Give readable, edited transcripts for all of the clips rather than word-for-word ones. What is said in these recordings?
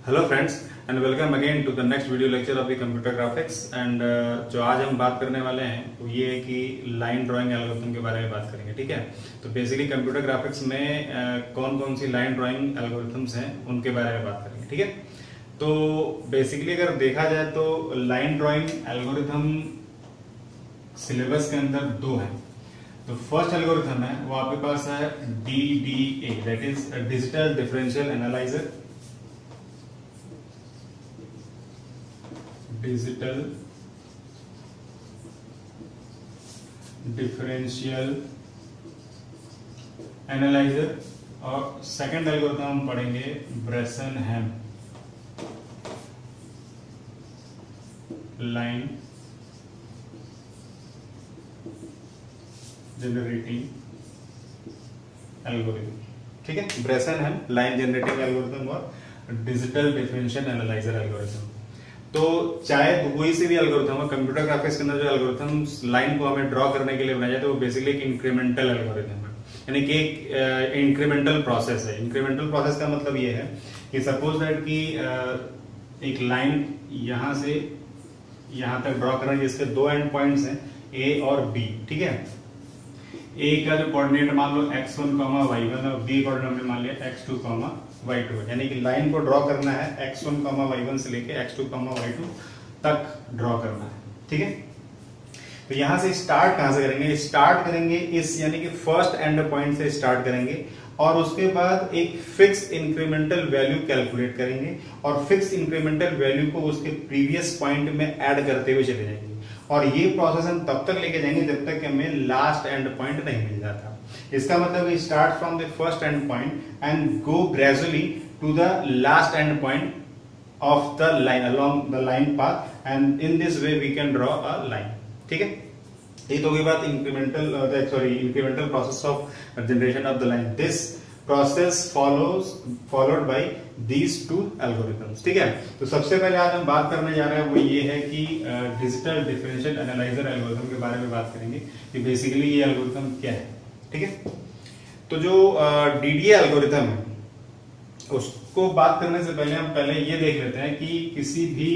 Hello friends and welcome again to the next video lecture of the computer graphics and जो आज हम बात करने वाले हैं वो ये है कि लाइन ड्राइंग एल्गोरिथम के बारे में बात करेंगे। ठीक है, तो बेसिकली कंप्यूटर ग्राफिक्स में कौन कौन सी लाइन ड्राइंग एल्गोरिथम्स हैं उनके बारे में बात करेंगे। ठीक है, तो बेसिकली अगर देखा जाए तो लाइन ड्राइंग एल्गोरिथम सिलेबस के अंदर दो है। तो फर्स्ट एल्गोरिथम है वो आपके पास है DDA, that is digital differential analyser. Digital differential analyser. और सेकंड एल्गोरिथम हम पढ़ेंगे ब्रेसन-हैम लाइन जनरेटिंग एल्गोरिथम। ठीक है, ब्रेसन-हैम लाइन जनरेटिंग एल्गोरिथम और डिजिटल डिफरेंशियल एनालाइजर एल्गोरिथम। तो चाहे कोई से भी एल्गोरिथम हो, कंप्यूटर ग्राफिक्स के अंदर जो एल्गोरिथम लाइन को हमें ड्रॉ करने के लिए बनाया जाए तो वो बेसिकली एक इंक्रीमेंटल एल्गोरिथम है, यानी कि एक इंक्रीमेंटल प्रोसेस है। इंक्रीमेंटल प्रोसेस का मतलब ये है कि सपोज दैट कि एक लाइन यहां से यहां तक ड्रॉ करना है जिसके दो एंड पॉइंट्स हैं A और B। ठीक है, A का जो कोऑर्डिनेट मान लो x1, y1 और B कोऑर्डिनेट हमने मान लिया x2, y2, यानी कि लाइन को ड्रॉ करना है x1, y1 से लेके x2, y2 तक ड्रॉ करना है। ठीक है, तो यहां से स्टार्ट कहां से करेंगे? स्टार्ट करेंगे इस यानी कि फर्स्ट एंड पॉइंट से स्टार्ट करेंगे और उसके बाद एक फिक्स इंक्रीमेंटल वैल्यू कैलकुलेट करेंगे और फिक्स इंक्रीमेंटल वैल्यू को उसके प्रीवियस पॉइंट में ऐड करते हुए चले जाएंगे। और ये प्रोसेस हम तब तक लेके जाएंगे जब तक कि हमें लास्ट एंड पॉइंट नहीं मिल जाता। इसका मतलब start from the first end point and go gradually to the last end point of the line along the line path and in this way we can draw a line. ठीक है, ये तो होगी बात incremental process of generation of the line. This process followed by these two algorithms. ठीक है, तो सबसे पहले आज हम बात करने जा रहे हैं वो ये है कि डिजिटल डिफरेंशियल एनालाइजर एल्गोरिथम के बारे में बात करेंगे कि बेसिकली ये एल्गोरिथम क्या है। ठीक है, तो जो DDA एल्गोरिथम है उसको बात करने से पहले हम पहले ये देख लेते हैं कि किसी भी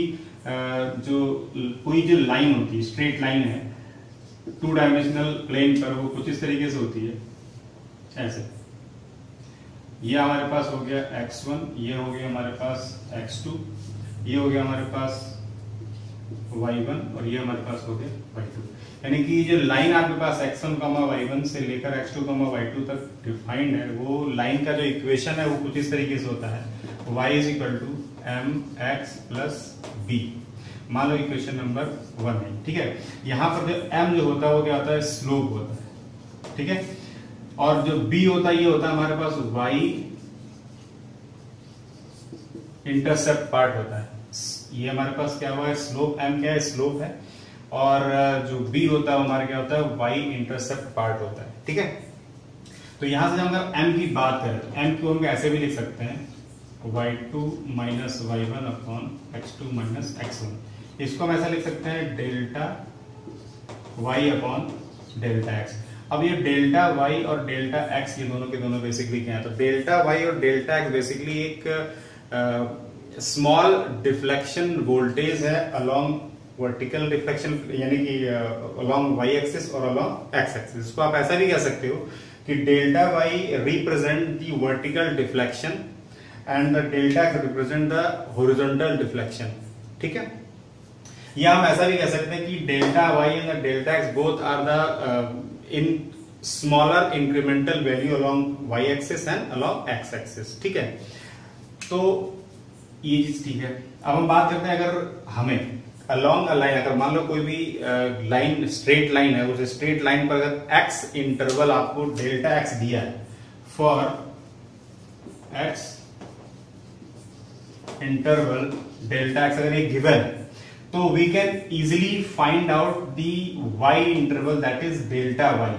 कोई जो लाइन होती है, स्ट्रेट लाइन है 2 डायमेंशनल प्लेन पर, वो कुछ इस तरीके से होती है ऐसे। ये हमारे पास हो गया x1, ये हो गया हमारे पास x2, ये हो गया हमारे पास y1 और ये हमारे पास हो गया y2। यानी कि जो लाइन आपके पास x1, y1 से लेकर x2, y2 तक डिफाइंड है, वो लाइन का जो इक्वेशन है वो कुछ इस तरीके से होता है y = mx + b। मान लो इक्वेशन नंबर 1 है। ठीक है, यहां पर जो m जो होता है वो क्या होता है? स्लोप होता है। ठीक है, और जो b होता है ये होता है हमारे पास y इंटरसेप्ट पार्ट होता है। ये हमारे पास क्या हुआ है? स्लोप। m क्या है? स्लोप है। और जो b होता है हमारा क्या होता है? y इंटरसेप्ट पार्ट होता है। ठीक है, तो यहां से हम अगर m की बात करें तो m को हम ऐसे भी लिख सकते हैं y2 - y1 / x2 - x1। इसको हम ऐसा लिख सकते हैं डेल्टा y / डेल्टा x। अब ये डेल्टा y और डेल्टा x ये दोनों के दोनों बेसिकली क्या है? तो डेल्टा y और डेल्टा x बेसिकली एक स्मॉल डिफ्लेक्शन वोल्टेज है अलोंग वर्टिकल डिफ्लेक्शन, यानी कि अलोंग y एक्सिस और अलोंग x एक्सिस। इसको आप ऐसा भी कह सकते हो कि delta y represent the vertical deflection and the delta x represent the horizontal deflection. ठीक है, या हम ऐसा भी कह सकते हैं कि delta y and the delta x both are the in smaller incremental value along y axis and along x axis. ठीक है, तो ये चीज ठीक है। अब हम बात करते हैं अगर हमें अलोंग अ लाइन, अगर मान लो कोई भी लाइन स्ट्रेट लाइन है, उस स्ट्रेट लाइन पर अगर x इंटरवल आपको डेल्टा x दिया है, for x interval delta x अगर ये गिवन है तो we can easily find out the y interval that is delta y।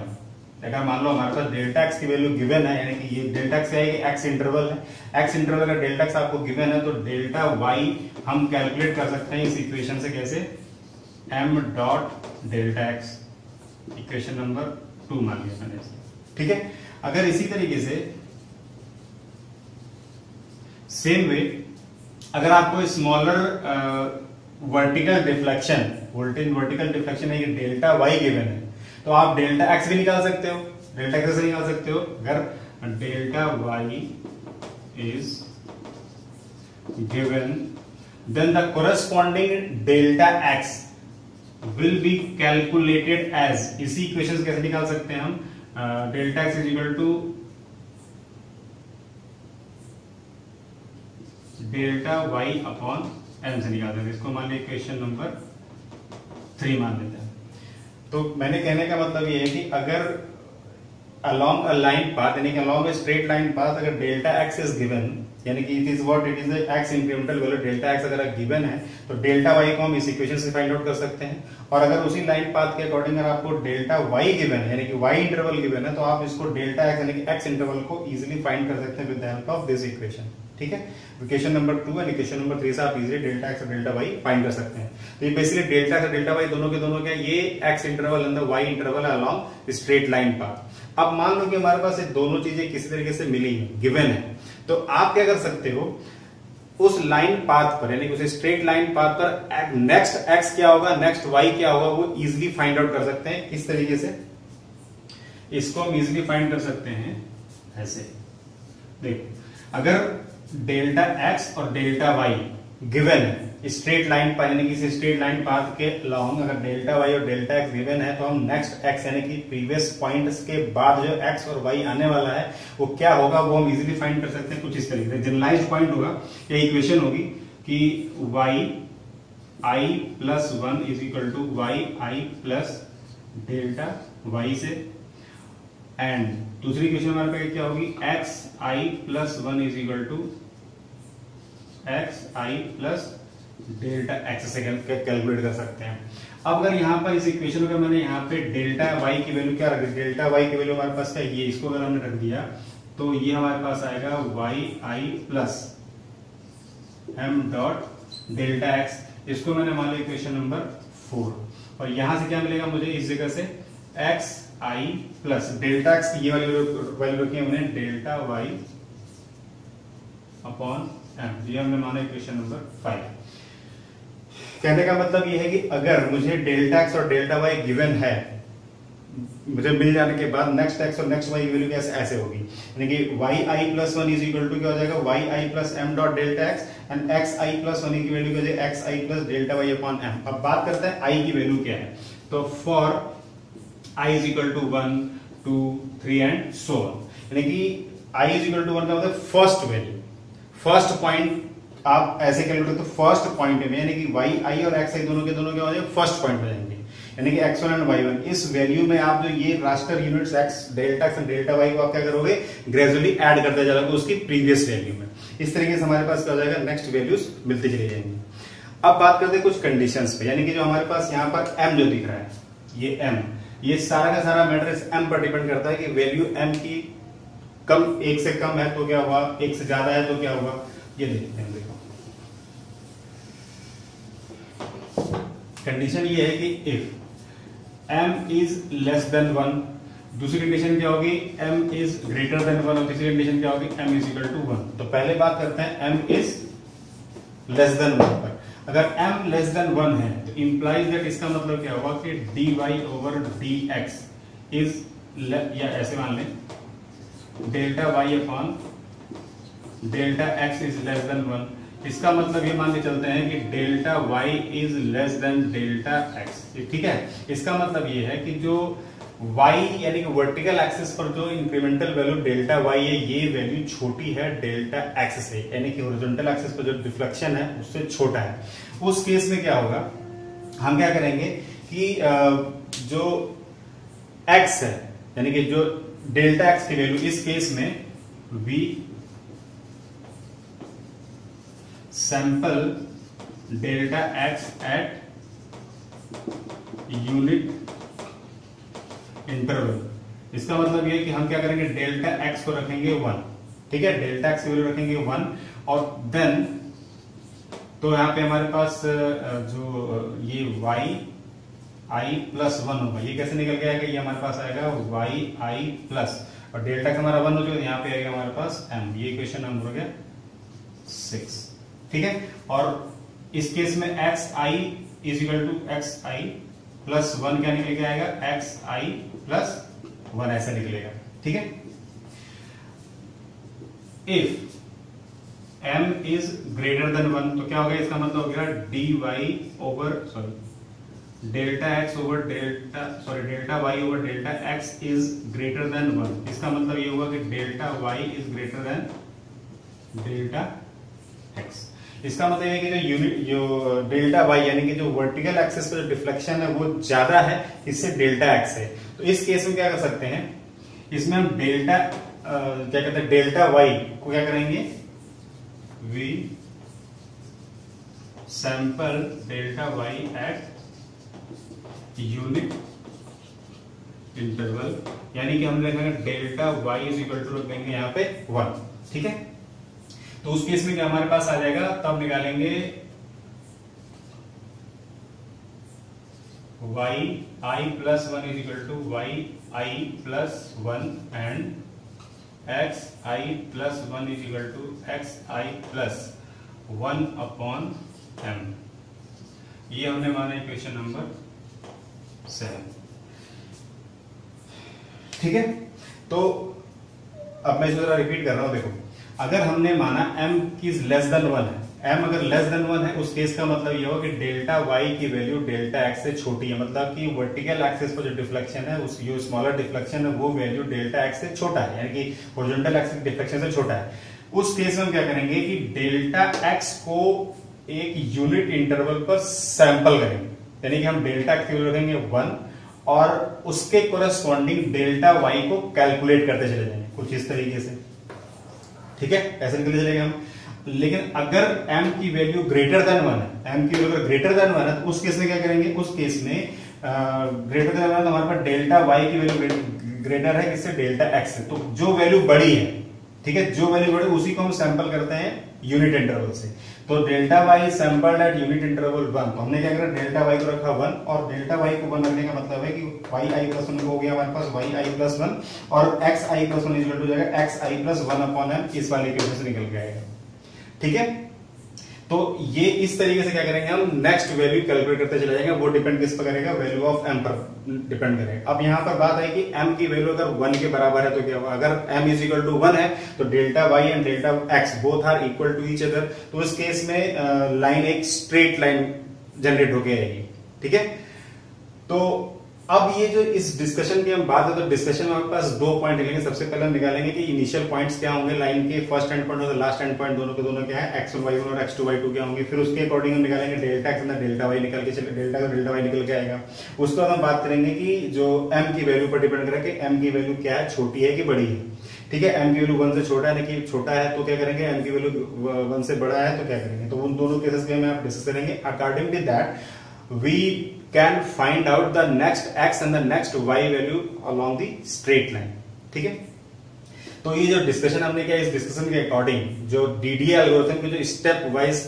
अगर मान लो हमारे पास डेल्टा x की वैल्यू गिवन है, यानी कि ये डेल्टा x है, x इंटरवल है, x इंटरवल अगर डेल्टा x आपको गिवन है तो डेल्टा y हम कैलकुलेट कर सकते हैं इस इक्वेशन से। कैसे? m dot delta x, equation number 2 मान लिया मैंने। ठीक है, अगर इसी तरीके से सेम वे अगर आपको स्मॉलर वर्टिकल डिफ्लेक्शन है कि डेल्टा वाई गिवन है, तो आप डेल्टा एक्स भी निकाल सकते हो, डेल्टा एक्स से निकाल सकते हो। अगर delta Y is given then the corresponding delta X will be calculated as, इसी इक्वेशन कैसे निकाल सकते हैं हम, delta X is equal to delta Y upon M से निकाल देते हैं। इसको मान लीजिए इक्वेशन नंबर 3 मान लेते हैं। तो मैंने कहने का मतलब ये है कि अगर along a line path, यानी कि along a straight line path, अगर डेल्टा x is given, यानी कि it is what it is the x incremental value delta x अगर गिवन है, तो डेल्टा y को हम इस इक्वेशन से फाइंड आउट कर सकते हैं। और अगर उसी लाइन पाथ के अकॉर्डिंग अगर आपको डेल्टा y गिवन है, यानी कि y इंटरवल गिवन है, तो आप इसको डेल्टा x यानी कि x इंटरवल को इजीली फाइंड कर सकते हैं with the help of this equation. ठीक है, equation number 2 and equation number 3 से आप इजीली डेल्टा x और डेल्टा y फाइंड कर सकते हैं। तो ये बेसिकली डेल्टा x और डेल्टा y दोनों के दोनों क्या, ये x interval and the y interval along straight line path. अब मान लो कि हमारे पास ये दोनों चीजें किसी तरीके से मिली है, गिवन है, तो आप क्या कर सकते हो, उस लाइन पाथ पर यानी उस स्ट्रेट लाइन पाथ पर नेक्स्ट x क्या होगा, नेक्स्ट y क्या होगा, वो इजीली फाइंड आउट कर सकते हैं। किस तरीके से, इसको हम इजीली फाइंड कर सकते हैं ऐसे। देखो, अगर डेल्टा x और डेल्टा y गिवन है स्ट्रेट लाइन पर, यानी कि स्ट्रेट लाइन पाथ के लॉन्ग अगर डेल्टा y और डेल्टा x गिवन है, तो हम नेक्स्ट x यानी कि प्रीवियस पॉइंट्स के बाद जो x और y आने वाला है वो क्या होगा, वो हम इजीली फाइंड कर सकते हैं कुछ इस तरीके से। जनरलाइज्ड पॉइंट होगा, ये इक्वेशन होगी कि y i plus 1 is equal to y i plus delta y से, एंड दूसरी इक्वेशन हमारे पास क्या होगी, x i plus 1 is equal to x i plus delta x से कैलकुलेट कर सकते हैं। अब अगर यहाँ पर इस इक्वेशन का मैंने यहाँ पे डेल्टा y की वैल्यू क्या रख दी, डेल्टा y की वैल्यू हमारे पास क्या, ये इसको अगर हमने रख दिया तो ये हमारे पास आएगा y i plus m dot delta x, इसको मैंने मान लिया इक्वेशन नंबर 4, और यहां से क्या मिलेगा मुझे, इस जगह से x i plus delta x की ये वैल्यू रखी है हमने डेल्टा y अपॉन m, ये हमने माना इक्वेशन नंबर 5। कहने का मतलब ये है कि अगर मुझे डेल्टा x और डेल्टा y गिवन है, मुझे मिल जाने के बाद नेक्स्ट x और नेक्स्ट y की वैल्यू कैसे ऐसे होगी, यानी कि y i plus 1 is equal to क्या हो जाएगा, y i plus m dot delta x, and x i plus 1 की वैल्यू क्या हो जाएगी, x i plus delta y upon m। अब बात करते हैं i की वैल्यू क्या है, तो for i is equal to 1 2 3 and so on, यानी कि i इज इक्वल टू 1 का मतलब फर्स्ट वैल्यू, फर्स्ट पॉइंट आप ऐसे कैलकुलेट, तो फर्स्ट पॉइंट में यानी कि y i और x i दोनों के दोनों क्या हो जाएंगे, फर्स्ट पॉइंट हो जाएंगे, यानी कि x1 एंड y1, इस वैल्यू में आप जो ये raster units x delta x and delta y को आप क्या करोगे, ग्रेजुअली ऐड करते जाओगे उसकी प्रीवियस वैल्यू में। इस तरीके से हमारे पास क्या हो जाएगा, नेक्स्ट वैल्यूज मिलती चली जाएंगी। अब बात करते हैं कुछ कंडीशंस पे, यानी कि जो हमारे पास यहाँ पर m जो दिख रहा है, ये m, ये सारा का सारा मैटर इस m पर डिपेंड करता है कि वैल्यू m की कम, 1 से कम है तो क्या हुआ, 1 से ज्यादा है तो क्या हुआ, ये देखते हैं। देखो कंडीशन ये है कि if m is less then 1, दूसरी कंडीशन क्या होगी, m इज ग्रेटर देन 1, और तीसरी कंडीशन क्या होगी, m इज इक्वल टू 1। तो पहले बात करते हैं m इज लेस देन 1 पर। अगर m लेस देन 1 है तो इंप्लाइज दैट, इसका मतलब क्या होगा कि dy ओवर dx इज, या ऐसे मान लें delta y upon delta x is less then 1, इसका मतलब ये मान के चलते हैं कि delta y is less then delta x। ठीक है, इसका मतलब ये है कि जो y यानी कि वर्टिकल एक्सिस पर जो इंक्रीमेंटल वैल्यू डेल्टा y है, ये वैल्यू छोटी है डेल्टा x से, यानी कि हॉरिजॉन्टल एक्सिस पर जो डिफ्लेक्शन है उससे छोटा है। उस केस में क्या होगा, हम क्या करेंगे कि जो x है यानी कि जो डेल्टा x की वैल्यू, इस केस में v sample delta x at unit interval, इसका मतलब ये कि हम क्या करेंगे, डेल्टा x को रखेंगे 1, ठीक है, डेल्टा x की वैल्यू रखेंगे 1, और देन तो यहाँ पे हमारे पास जो ये y i प्लस 1 होगा, ये कैसे निकल के आएगा, ये हमारे पास आएगा y i प्लस, और डेल्टा का हमारा 1 हो जाएगा, यहाँ पे आएगा हमारे पास m। ये इक्वेशन नंबर हो गया 6। ठीक है। और इस केस में X I is equal to X I plus 1 क्या निकल के आएगा, एक्स आई प्लस 1 ऐसा निकलेगा, ठीक है। If m is greater then 1 तो क्या होगा, इसका मतलब हो गया dy over delta x over delta y over delta x is greater then 1। इसका मतलब ये होगा कि delta y is greater then delta x। इसका मतलब है कि जो डेल्टा y यानी कि जो वर्टिकल एक्सिस पर जो डिफ्लेक्शन है वो ज्यादा है इससे डेल्टा x है। तो इस केस में क्या कर सकते हैं, इसमें हम डेल्टा क्या कहते हैं, डेल्टा y को क्या करेंगे, we sample delta y at unit interval, यानी कि हम लिखेंगे delta y is equal to रख देंगे यहाँ पे 1, ठीक है। तो उस केस में क्या हमारे पास आ जाएगा, तब निकालेंगे y i plus 1 is equal to y i plus 1 and x i plus 1 is equal to x i plus 1 upon m। ये हमने माना इक्वेशन नंबर 7, ठीक है। तो अब मैं जरा रिपीट कर रहा हूं, देखो अगर हमने माना m की लेस देन 1 है, m अगर लेस देन 1 है उस केस का मतलब ये होगा कि डेल्टा y की वैल्यू डेल्टा x से छोटी है, मतलब कि वर्टिकल एक्सिस पर जो डिफ्लेक्शन है उस जो स्मॉलर डिफ्लेक्शन है वो वैल्यू डेल्टा x से छोटा है, यानी कि हॉरिजॉन्टल एक्सिस डिफ्लेक्शन से छोटा है। उस केस में हम क्या करेंगे कि डेल्टा x को एक यूनिट इंटरवल पर सैंपल करेंगे, यानी कि हम डेल्टा x की वैल्यू रखेंगे 1 और उसके कोरेस्पॉन्डिंग डेल्टा y को कैलकुलेट करते चले जाएंगे कुछ इस तरीके से, ठीक है, ऐसे निकलते चलेंगे हम। लेकिन अगर m की वैल्यू ग्रेटर देन 1 है, m की वैल्यू ग्रेटर देन 1 है तो उस केस में क्या करेंगे, उस केस में ग्रेटर देन 1 है तो हमारे पास डेल्टा y की वैल्यू ग्रेटर है किससे, डेल्टा x से। तो जो वैल्यू बड़ी है, ठीक है, जो वैल्यू बड़ी उसी को हम सैंपल करते हैं यूनिट इंटरवल से। तो delta y sampled at unit interval 1, तो हमने क्या करा, डेल्टा y को रखा 1 और डेल्टा y को 1 रखने का मतलब है कि y i प्लस 1 हो गया हमारे पास y i प्लस 1 और x i plus 1 equal to जाएगा x i plus 1 upon m, इस वाले इक्वेशन से निकल के आएगा, ठीक है। तो ये इस तरीके से क्या करेंगे, हम नेक्स्ट वैल्यू कैलकुलेट करते चले जाएंगे, वो डिपेंड किस पर करेगा, वैल्यू ऑफ m पर डिपेंड करेगा। अब यहां पर बात है कि m की वैल्यू अगर 1 के बराबर है तो क्या होगा, अगर m इज इक्वल टू 1 है तो delta y and delta x both are equal to each other, तो इस केस में लाइन एक स्ट्रेट लाइन जनरेट होके आएगी, ठीक है। तो अब ये जो इस डिस्कशन की हम बात है तो डिस्कशन में हमारे पास 2 पॉइंट निकलेंगे। सबसे पहले हम निकालेंगे कि इनिशियल पॉइंट्स क्या होंगे लाइन के, फर्स्ट एंड पॉइंट और लास्ट एंड पॉइंट दोनों के दोनों क्या है, x1 y1 और x2 y2 क्या होंगे। फिर उसके अकॉर्डिंग हम निकालेंगे डेल्टा x अंदर डेल्टा y निकल के चले, डेल्टा का डेल्टा y निकल के आएगा। उसके बाद हम बात करेंगे कि जो m की वैल्यू पर डिपेंड करेगा कि m की वैल्यू क्या है, छोटी है कि बड़ी है, ठीक है। m की वैल्यू 1 से छोटा है, कि छोटा है तो क्या करेंगे, m की वैल्यू 1 से बड़ा है तो क्या करेंगे। तो उन दोनों केसेस के हम डिस्कस करेंगे। According to that we can find out the next x and the next y value along the straight line, ठीक है। तो ये जो डिस्कशन हमने किया, इस डिस्कशन के अकॉर्डिंग जो DDA एल्गोरिथम के जो स्टेप वाइज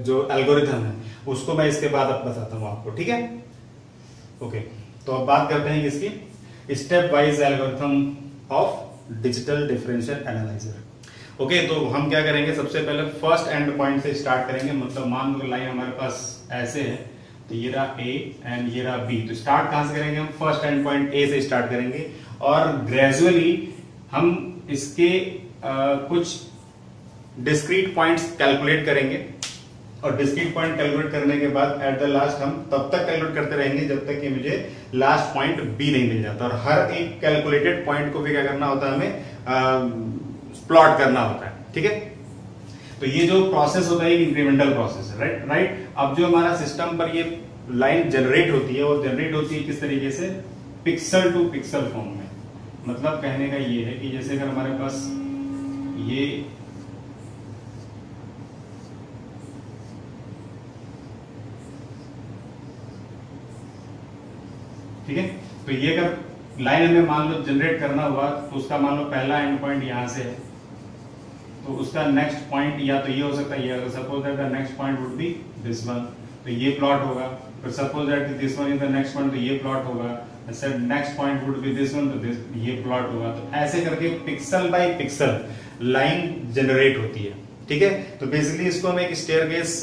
जो एल्गोरिथम है उसको मैं इसके बाद अब बताता हूं आपको, ठीक है। ओके, तो अब बात करते हैं इसकी step wise algorithm of digital differential analyser. Okay, तो हम क्या करेंगे, सबसे पहले फर्स्ट एंड पॉइंट से स्टार्ट करेंगे। मतलब मान लो लाइन हमारे पास ऐसे है, तो ये रहा A एंड ये रहा B। तो स्टार्ट कहां से करेंगे, हम फर्स्ट एंड पॉइंट A से स्टार्ट करेंगे और ग्रेजुअली हम इसके कुछ डिस्क्रीट पॉइंट्स कैलकुलेट करेंगे और डिस्क्रीट पॉइंट कैलकुलेट करने के बाद एट द लास्ट हम तब तक कैलकुलेट करते रहेंगे जब तक कि मुझे लास्ट पॉइंट B नहीं मिल जाता। और हर एक कैलकुलेटेड पॉइंट को भी क्या करना होता है, हमें प्लॉट करना होता है, ठीक है। तो ये जो प्रोसेस होता है एक इंक्रीमेंटल प्रोसेस है, राइट। अब जो हमारा सिस्टम पर ये लाइन जनरेट होती है वो जनरेट होती है किस तरीके से, पिक्सल टू पिक्सल फॉर्म में। मतलब कहने का ये है कि जैसे अगर हमारे पास ये ठीक है, तो ये अगर लाइन हमें मान लो जनरेट करना हुआ तो उसका मान लो पहला एंड पॉइंट यहां से है, तो उसका नेक्स्ट पॉइंट या तो ये हो सकता है, ये suppose that the next point would be this one, तो ये प्लॉट होगा। फिर suppose that this one is the next point, तो ये प्लॉट होगा। Next point would be this one, तो ये प्लॉट होगा। तो ऐसे करके pixel by pixel line generate होती है, ठीक है। तो बेसिकली इसको हम एक स्टेयरकेस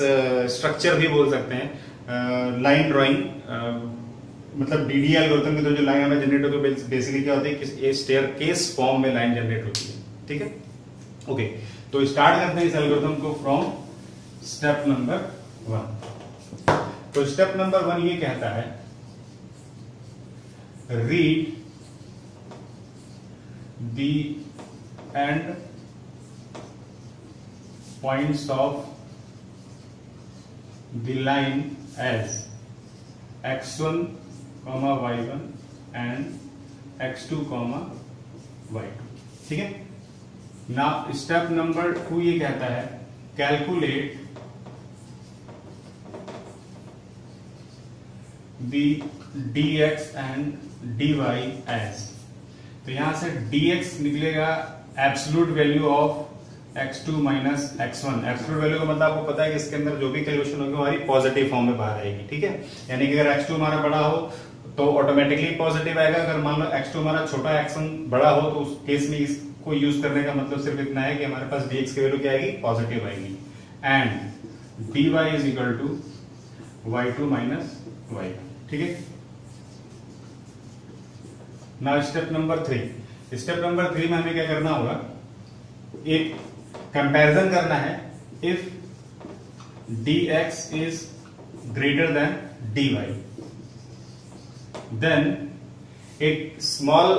स्ट्रक्चर भी बोल सकते हैं। लाइन ड्राइंग मतलब डीडीए एल्गोरिथम की जो लाइन हमें जनरेट होती है बेसिकली क्या होती है कि स्टेयरकेस फॉर्म में लाइन जनरेट होती है, ठीक है। ओके, तो स्टार्ट करते हैं इस एल्गोरिथम को फ्रॉम स्टेप नंबर 1। तो स्टेप नंबर 1 ये कहता है read the end points of the line as x1, y1 and x2, y2, ठीक है ना। स्टेप नंबर 2 ये कहता है calculate the dx and dy as. तो यहां से dx निकलेगा absolute value of x2 minus x1। Absolute value का मतलब आपको पता है कि इसके अंदर जो भी कैलकुलेशन होगी हमारी पॉजिटिव फॉर्म में बाहर आएगी, ठीक है। यानी कि अगर x2 हमारा बड़ा हो तो ऑटोमेटिकली पॉजिटिव आएगा। अगर मान लो x2 हमारा छोटा x1 बड़ा हो तो उस केस में इसको यूज करने का मतलब सिर्फ इतना है कि हमारे पास dx की वैल्यू क्या आएगी, पॉजिटिव आएगी। And dy is equal to y2 minus y1, ठीक है ना। Step number 3। स्टेप नंबर 3 में हमें क्या करना होगा, एक कंपैरिजन करना है। If dx is greater than dy, then एक स्मॉल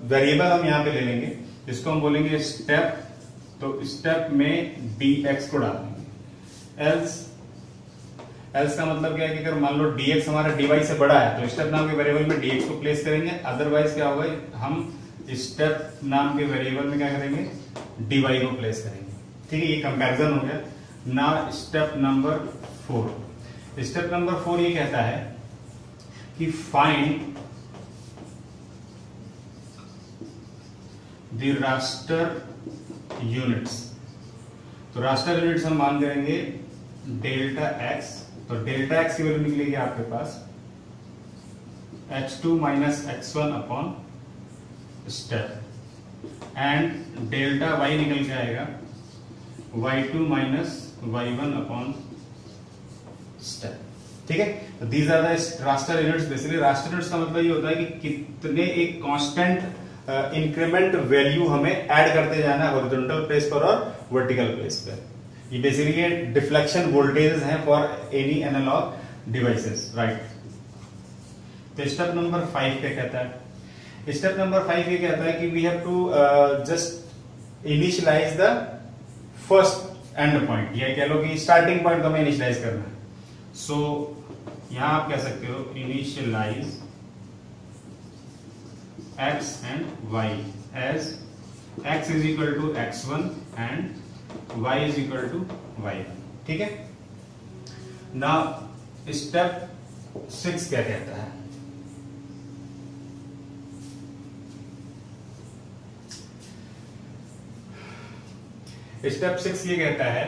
वेरिएबल हम यहां पे ले लेंगे जिसको हम बोलेंगे स्टेप। तो स्टेप में dx को डालेंगे। एल्स का मतलब क्या है कि अगर मान लो dx हमारा dy से बड़ा है तो स्टेप नाम के वेरिएबल में dx को प्लेस करेंगे। अदरवाइज क्या होगा, हम स्टेप नाम के वेरिएबल में क्या करेंगे, dy को प्लेस करेंगे, ठीक है। ये कंपैरिजन हो गया ना। Step number 4। स्टेप नंबर 4 ये कहता है कि फाइंड द रास्टर यूनिट्स। तो रास्टर यूनिट्स हम मान करेंगे डेल्टा x। तो डेल्टा x की वैल्यू निकलेगी आपके पास x2 minus x1 upon step, and delta y निकल के आएगा y2 minus y1 upon step, ठीक है। तो these are the raster units. Basically raster units का मतलब ये होता है कि कितने एक कांस्टेंट इंक्रीमेंट वैल्यू हमें ऐड करते जाना है हॉरिजॉन्टल प्लेस पर और वर्टिकल प्लेस पर। ये बेसिकली डिफ्लेक्शन वोल्टेजेस हैं for any analog devices, right. तो स्टेप नंबर 5 क्या कहता है, स्टेप नंबर 5 ये कहता है कि we have to just initialize the first end point, या कह लो कि स्टार्टिंग पॉइंट को हमें इनिशियलाइज करना है। सो यहां आप कह सकते हो initialize x and y as x is equal to x1 and y is equal to y1, ठीक है ना। स्टेप 6 क्या कहता है, स्टेप 6 ये कहता है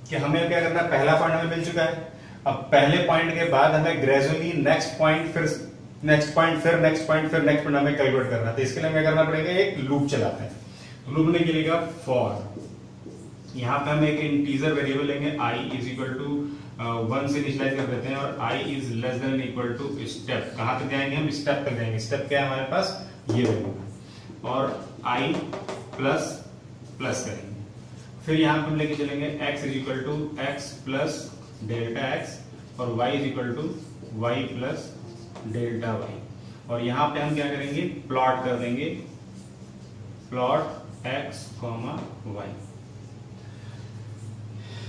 कि हमें क्या करना है, पहला पॉइंट हमें मिल चुका है। अब पहले पॉइंट के बाद हमें ग्रेजुअली नेक्स्ट पॉइंट, फिर नेक्स्ट पॉइंट, फिर नेक्स्ट पॉइंट, फिर नेक्स्ट पॉइंट हमें कैलकुलेट करना है। तो इसके लिए हमें करना पड़ेगा, एक लूप चलाते हैं। तो लूप ने लिखेगा फॉर, यहां पे हम एक इंटीजर वेरिएबल लेंगे i इज इक्वल टू 1 से इनिशियलाइज कर देते हैं, और i is less than equal to step. कहां तक जाएंगे हम, स्टेप तक जाएंगे। स्टेप क्या है हमारे पास, ये वैल्यू, और i प्लस प्लस करेंगे। फिर यहां पर हम लेके चलेंगे x is equal to x plus delta x और y is equal to y plus delta y। और यहां पे हम क्या करेंगे, प्लॉट कर देंगे, प्लॉट x y।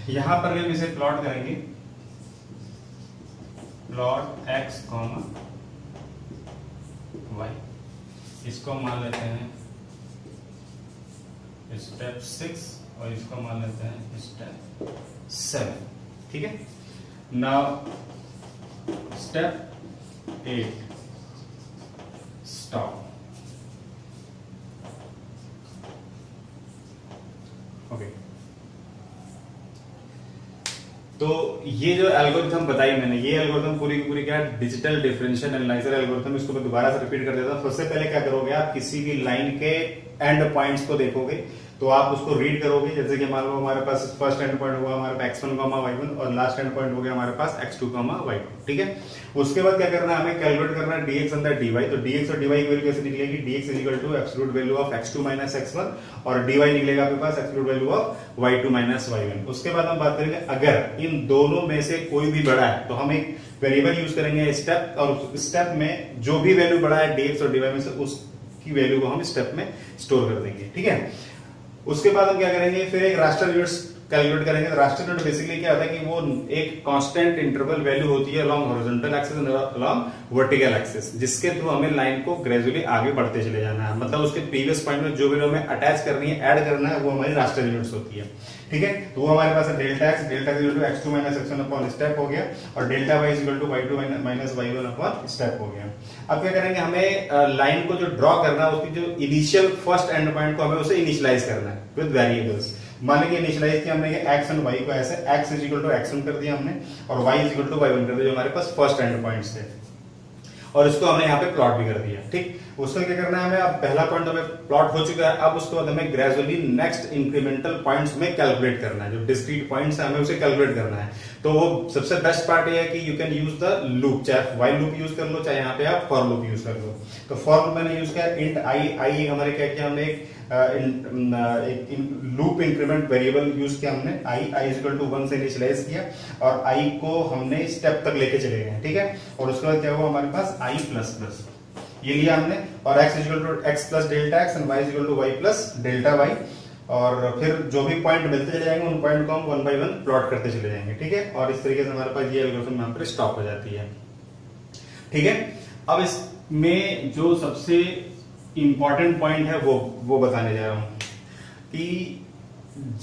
यहां पर हम इसे प्लॉट करेंगे, प्लॉट x y। इसको मान लेते हैं स्टेप 6 और इसको मान लेते हैं स्टेप 7, ठीक है। Now step 8 stop. ओके, तो ये जो एल्गोरिथम बताई मैंने, ये एल्गोरिथम पूरी की पूरी क्या है, डिजिटल डिफरेंशियल एनालाइजर एल्गोरिथम। इसको मैं दोबारा से रिपीट कर देता हूं। सबसे पहले क्या करोगे आप, किसी भी लाइन के एंड पॉइंट्स को देखोगे तो आप उसको रीड करोगे, जैसे कि मान लो हमारे पास फर्स्ट एंड पॉइंट हुआ हमारे पास x1, y1 और लास्ट एंड पॉइंट हो गया हमारे पास x2, y2, ठीक है। उसके बाद क्या करना है, हमें कैलकुलेट करना है dx अंदर dy। तो dx और dy की वैल्यू कैसे निकलेगी, dx is equal to absolute value of x2 minus x1 और dy निकलेगा आपके पास absolute value of y2 minus y1। उसके बाद हम बात करेंगे अगर इन दोनों में से कोई भी बड़ा है तो हम एक वेरिएबल यूज करेंगे स्टेप, और स्टेप में जो भी वैल्यू बड़ा है dx और dy में से उसकी वैल्यू को हम स्टेप में स्टोर कर देंगे, ठीक है। उसके बाद हम क्या करेंगे, फिर एक रास्टर यूनिट्स कैलकुलेट करेंगे। रास्टर यूनिट बेसिकली क्या होता है कि वो एक कांस्टेंट इंटरवल वैल्यू होती है along horizontal axis and along vertical axis, जिसके थ्रू हमें लाइन को ग्रेजुअली आगे बढ़ते चले जाना है। मतलब उसके प्रीवियस पॉइंट में जो वैल्यू हमें अटैच करनी है, ऐड करना है, वो हमारी रास्टर यूनिट्स होती है, ठीक है। तो वो हमारे पास है delta X equal to x2 minus x1 upon step हो गया, और delta y equal to y2 minus y1 upon step हो गया। अब क्या करेंगे, हमें लाइन को जो ड्रॉ करना है उसकी जो इनिशियल फर्स्ट एंड पॉइंट को हमें उसे इनिशियलाइज करना है विद वेरिएबल्स। मान लीजिए इनिशियलाइज किया हमने x एंड y को ऐसे, x is equal to x1 कर दिया हमने और y is equal to y1 कर दिया, जो हमारे पास फर्स्ट एंड पॉइंट्स थे, और इसको हमने यहाँ पे प्लॉट भी कर दिया, ठीक। उसको क्या करना है हमें, अब पहला पॉइंट हमें प्लॉट हो चुका है, अब उसके बाद हमें ग्रेजुअली नेक्स्ट इंक्रीमेंटल पॉइंट्स में कैलकुलेट करना है, जो डिस्क्रीट पॉइंट्स है हमें उसे कैलकुलेट करना है। तो वो सबसे बेस्ट पार्ट ये है कि you can use the loop, चाहे व्हाइल लूप यूज कर लो, चाहे यहाँ पे आप फॉर लूप यूज कर लो। तो फॉर लूप मैंने यूज किया इंट आई हमारे क्या किया हमने, एक लूप इंक्रीमेंट वेरिएबल यूज किया हमने, आई इक्वल टू 1 से इनिशियलाइज किया और आई को हमने स्टेप तक लेके चले गए, ठीक है। और उसके बाद क्या हुआ हमारे पास आई प्लस प्लस ये लिया हमने, और x equal to x plus delta x and y equal to y plus delta y, और फिर जो भी पॉइंट मिलते चले जाएंगे उन पॉइंट को हम 1 बाय 1 प्लॉट करते चले जाएंगे, ठीक है। और इस तरीके से हमारे पास ये एल्गोरिथम यहाँ पर स्टॉप हो जाती है, ठीक है। अब इसमें जो सबसे इंपॉर्टेंट पॉइंट है वो बताने जा रहा हूं कि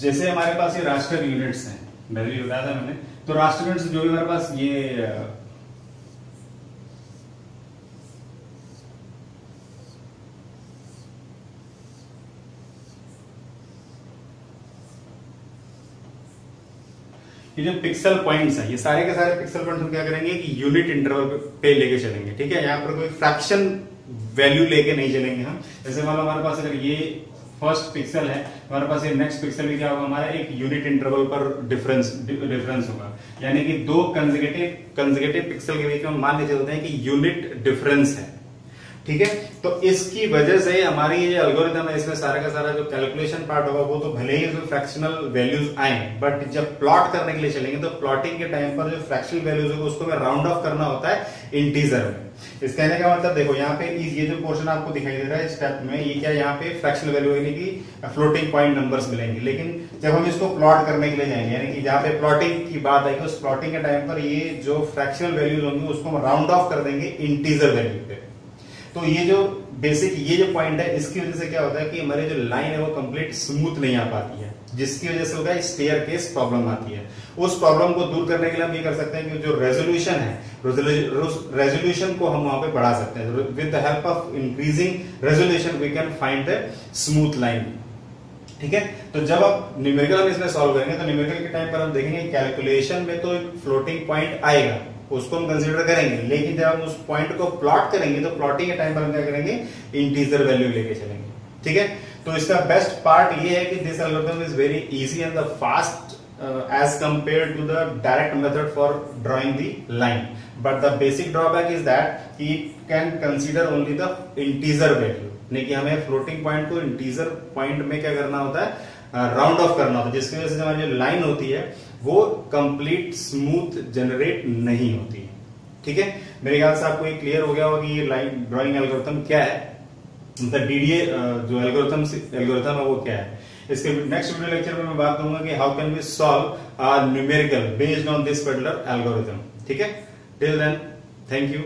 जैसे हमारे पास ये रास्टर यूनिट्स हैं, पहले भी बताया था मैंने, तो रास्टर यूनिट्स जो भी हमारे पास ये जो पिक्सल पॉइंट्स है, ये सारे के सारे पिक्सल पॉइंट्स हम क्या करेंगे कि यूनिट इंटरवल पे लेके चलेंगे, ठीक है। यहाँ पर कोई फ्रैक्शन वैल्यू लेके नहीं चलेंगे हम। जैसे मान लो हमारे पास अगर ये फर्स्ट पिक्सल है, हमारे पास ये नेक्स्ट पिक्सल भी क्या होगा, हमारा एक यूनिट इंटरवल पर डिफरेंस होगा, यानी कि दो कंसेक्यूटिव पिक्सल के बीच में मान के चलते हैं कि यूनिट डिफरेंस है, ठीक है। तो इसकी वजह से हमारी ये एल्गोरिथम है, इसमें सारा का सारा जो कैलकुलेशन पार्ट होगा वो तो भले ही जो फ्रैक्शनल वैल्यूज आए, बट जब प्लॉट करने के लिए चलेंगे तो प्लॉटिंग के टाइम पर जो फ्रैक्शनल वैल्यूज होगा उसको हमें राउंड ऑफ करना होता है इंटीजर में। इस कहने का मतलब देखो यहाँ पे ये जो पोर्शन आपको दिखाई दे रहा है स्टेप में, ये क्या यहाँ पे फ्रैक्शनल वैल्यू यानी कि फ्लोटिंग पॉइंट नंबर्स मिलेंगे, लेकिन जब हम इसको प्लॉट करने के लिए जाएंगे, यानी कि जहाँ पे प्लॉटिंग की बात आएगी उस प्लॉटिंग के टाइम पर ये जो फ्रैक्शनल वैल्यूज होंगी उसको हम राउंड ऑफ कर देंगे इंटीजर वैल्यू पे। तो ये जो बेसिक ये जो पॉइंट है, इसकी वजह से क्या होता है कि हमारी जो लाइन है वो कंप्लीट स्मूथ नहीं आ पाती है, जिसकी वजह से होता है स्टेयरकेस प्रॉब्लम आती है। उस प्रॉब्लम को दूर करने के लिए हम ये कर सकते हैं कि जो रेजोल्यूशन है, रेजोल्यूशन को हम वहां पे बढ़ा सकते हैं। With the help of increasing resolution we can find the smooth line, ठीक है। तो जब आप न्यूमेरिकल हम इसमें सॉल्व करेंगे तो न्यूमेरिकल के टाइम पर हम देखेंगे कैलकुलेशन में तो एक फ्लोटिंग पॉइंट आएगा, उसको हम कंसीडर करेंगे, लेकिन जब हम उस पॉइंट को प्लॉट करेंगे तो प्लॉटिंग के टाइम पर हम क्या करेंगे, इंटीजर वैल्यू लेके चलेंगे, ठीक है। तो इसका बेस्ट पार्ट ये है कि this algorithm is very easy and the fast as compare to the direct method for drawing the line, but the basic drawback is that it can consider only the integer value, नहीं कि हमें floating point को integer point में क्या करना होता है, round of करना होता है, जिसकी वजह से हमारी जो लाइन होती है वो कंप्लीट स्मूथ जनरेट नहीं होती, ठीक है। मेरे ख्याल से आपको ये क्लियर हो गया होगा कि ये लाइन ड्राइंग एल्गोरिथम क्या है, मतलब डीडीए जो एल्गोरिथम है वो क्या है। इसके नेक्स्ट वीडियो लेक्चर में मैं बात करूंगा कि how can we solve numerical based on this particular algorithm, ठीक है। Till then thank you.